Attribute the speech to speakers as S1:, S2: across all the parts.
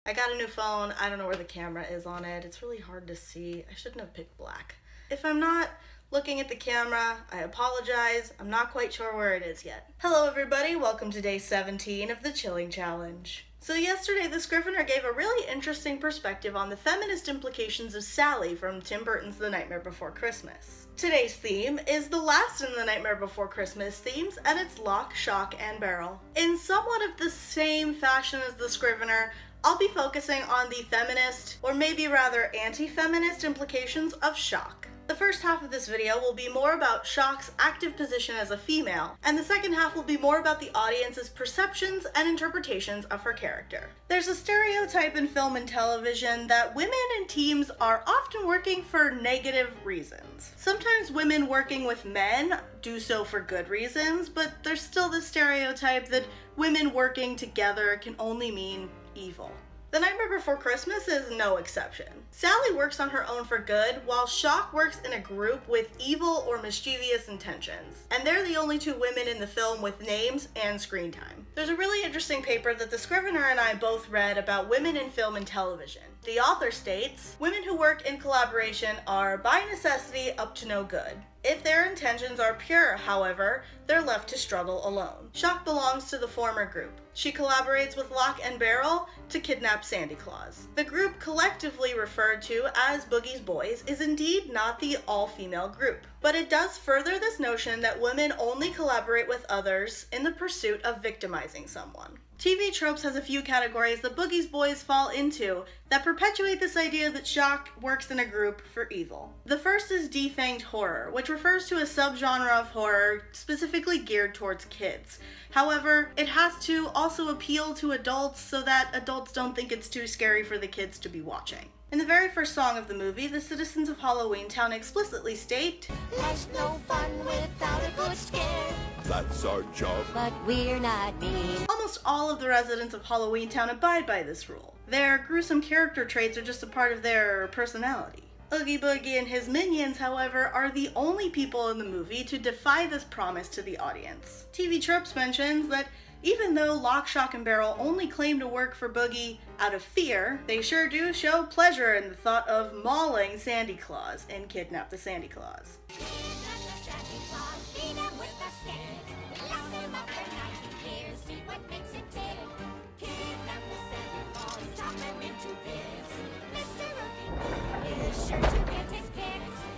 S1: I got a new phone. I don't know where the camera is on it. It's really hard to see. I shouldn't have picked black. If I'm not looking at the camera, I apologize. I'm not quite sure where it is yet. Hello everybody, welcome to day 17 of the Chilling Challenge. So yesterday the Scrivener gave a really interesting perspective on the feminist implications of Sally from Tim Burton's The Nightmare Before Christmas. Today's theme is the last in the Nightmare Before Christmas themes, and it's lock, shock, and barrel. In somewhat of the same fashion as the Scrivener, I'll be focusing on the feminist, or maybe rather anti-feminist implications of shock. The first half of this video will be more about Shock's active position as a female, and the second half will be more about the audience's perceptions and interpretations of her character. There's a stereotype in film and television that women in teams are often working for negative reasons. Sometimes women working with men do so for good reasons, but there's still the stereotype that women working together can only mean evil. The Nightmare Before Christmas is no exception. Sally works on her own for good, while Shock works in a group with evil or mischievous intentions. And they're the only two women in the film with names and screen time. There's a really interesting paper that the Scrivener and I both read about women in film and television. The author states, women who work in collaboration are by necessity up to no good. If their intentions are pure, however, they're left to struggle alone. Shock belongs to the former group. She collaborates with Lock and Barrel to kidnap Santa Claus. The group collectively referred to as Boogie's Boys is indeed not the all-female group, but it does further this notion that women only collaborate with others in the pursuit of victimizing someone. TV tropes has a few categories that Boogie's Boys fall into that perpetuate this idea that Shock works in a group for evil. The first is defanged horror, which refers to a subgenre of horror specifically geared towards kids. However, it has to also appeal to adults so that adults don't think it's too scary for the kids to be watching. In the very first song of the movie, the citizens of Halloween Town explicitly state,
S2: "There's no fun without a good scare.
S3: That's our job.
S2: But we're not mean."
S1: Almost all of the residents of Halloween Town abide by this rule. Their gruesome character traits are just a part of their personality. Oogie Boogie and his minions, however, are the only people in the movie to defy this promise to the audience. TV Tropes mentions that even though Lock, Shock, and Barrel only claim to work for Boogie out of fear, they sure do show pleasure in the thought of mauling Santa Claus in Kidnap the Santa Claus.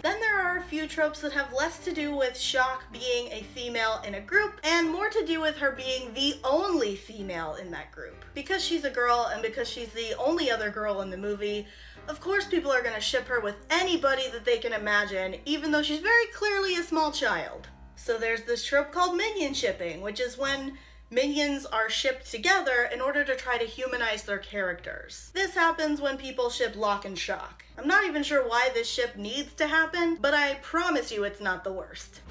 S1: Then there are a few tropes that have less to do with Shock being a female in a group and more to do with her being the only female in that group. Because she's a girl and because she's the only other girl in the movie, of course people are going to ship her with anybody that they can imagine, even though she's very clearly a small child. So there's this trope called minion shipping, which is when minions are shipped together in order to try to humanize their characters. This happens when people ship Lock and Shock. I'm not even sure why this ship needs to happen, but I promise you it's not the worst.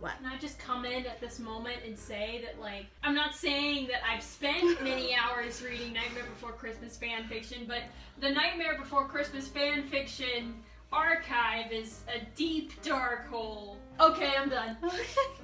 S1: What?
S4: Can I just come in at this moment and say that, like, I'm not saying that I've spent many hours reading Nightmare Before Christmas fan fiction, but the Nightmare Before Christmas fan fiction archive is a deep, dark hole. Okay, I'm done.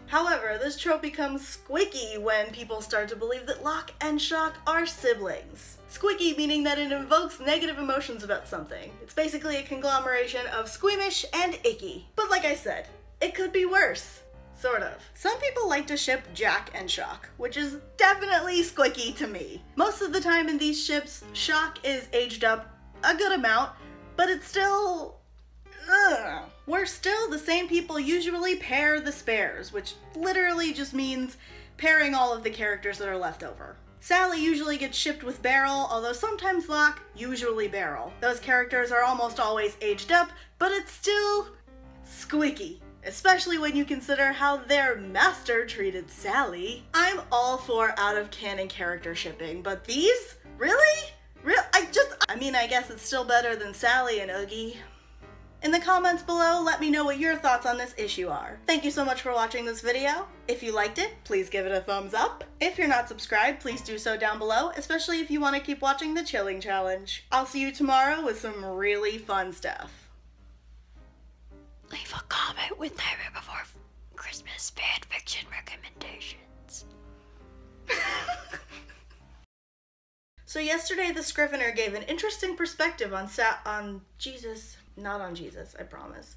S1: However, this trope becomes squicky when people start to believe that Lock and Shock are siblings. Squicky meaning that it invokes negative emotions about something. It's basically a conglomeration of squeamish and icky. But like I said, it could be worse. Sort of. Some people like to ship Jack and Shock, which is definitely squicky to me. Most of the time in these ships, Shock is aged up a good amount, but it's still... We're still the same people usually pair the spares, which literally just means pairing all of the characters that are left over. Sally usually gets shipped with Barrel, although sometimes Lock, usually Barrel. Those characters are almost always aged up, but it's still squicky, especially when you consider how their master treated Sally. I'm all for out-of-canon character shipping, but these? Really? I mean, I guess it's still better than Sally and Oogie. In the comments below, let me know what your thoughts on this issue are. Thank you so much for watching this video. If you liked it, please give it a thumbs up. If you're not subscribed, please do so down below, especially if you want to keep watching the Chilling Challenge. I'll see you tomorrow with some really fun stuff.
S2: Leave a comment with Nightmare Before Christmas fanfiction recommendations.
S1: So yesterday the Scrivener gave an interesting perspective on Jesus, not on Jesus, I promise.